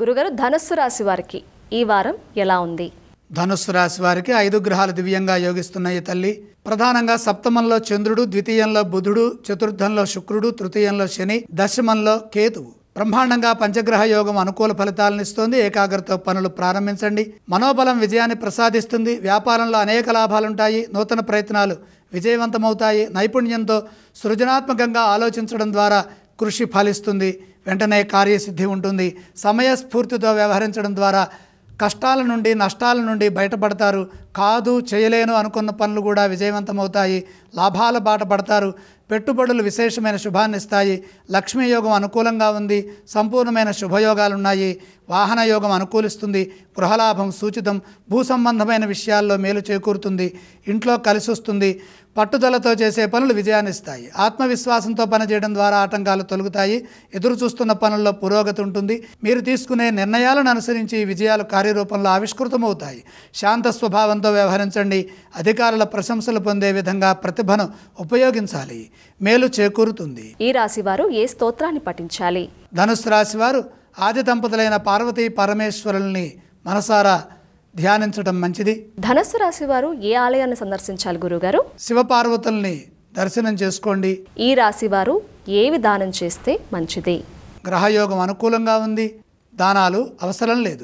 గురుగారు, ధనుస్సు రాశి వారికి ఈ వారం ఎలా ఉంది? ధనుస్సు రాశి వారికి 5 గ్రహాలు దివ్యంగా యోగిస్తున్నాయి తల్లి. ప్రధానంగా సప్తమంలో చంద్రుడు, ద్వితీయంలో బుధుడు, చతుర్థంలో శుక్రుడు, తృతీయంలో శని, దశమంలో కేతువు. బ్రహ్మాండంగా పంచగ్రహ యోగం అనుకూల ఫలితాలను ఇస్తుంది. ఏకాగ్రతతో పనులు ప్రారంభించండి. మనోబలం విజయాన్ని ప్రసాదిస్తుంది. వ్యాపారంలో అనేక లాభాలుంటాయి. నూతన ప్రయత్నాలు విజయవంతమవుతాయి. నైపుణ్యంతో సృజనాత్మకంగా ఆలోచించడం ద్వారా కృషి ఫలిస్తుంది. వెంటనే కార్యసిద్ధి ఉంటుంది. సమయస్ఫూర్తితో వ్యవహరించడం ద్వారా కష్టాల నుండి, నష్టాల నుండి బయటపడతారు. కాదు చేయలేను అనుకున్న పనులు కూడా విజయవంతమవుతాయి. లాభాల బాట పడతారు. పెట్టుబడులు విశేషమైన శుభాన్ని ఇస్తాయి. లక్ష్మీ యోగం అనుకూలంగా ఉంది. సంపూర్ణమైన శుభయోగాలున్నాయి. వాహన యోగం అనుకూలిస్తుంది. గృహలాభం సూచితం. భూ సంబంధమైన విషయాల్లో మేలు చేకూరుతుంది. ఇంట్లో కలిసి వస్తుంది. పట్టుదలతో చేసే పనులు విజయాన్నిస్తాయి. ఆత్మవిశ్వాసంతో పనిచేయడం ద్వారా ఆటంకాలు తొలగుతాయి. ఎదురు చూస్తున్న పనుల్లో పురోగతి ఉంటుంది. మీరు తీసుకునే నిర్ణయాలను అనుసరించి విజయాలు కార్యరూపంలో ఆవిష్కృతమవుతాయి. శాంత స్వభావంతో వ్యవహరించండి. అధికారుల ప్రశంసలు పొందే విధంగా ప్రతిభను ఉపయోగించాలి. మేలు చేకూరుతుంది. ఈ రాశి వారు ఏ స్తోత్రాన్ని పఠించాలి? ధనుస్సు రాశి వారు ఆది దంపతులైన పార్వతీ పరమేశ్వరుల్ని మనసారా ధ్యానించడం మంచిది. ధనుస్సు రాశి వారు ఏ ఆలయాన్ని సందర్శించాలి గురుగారు? శివపార్వతుల్ని దర్శనం చేసుకోండి. ఈ రాశి వారు ఏవి దానం చేస్తే మంచిది? గ్రహయోగం అనుకూలంగా ఉంది. దానాలు అవసరం లేదు.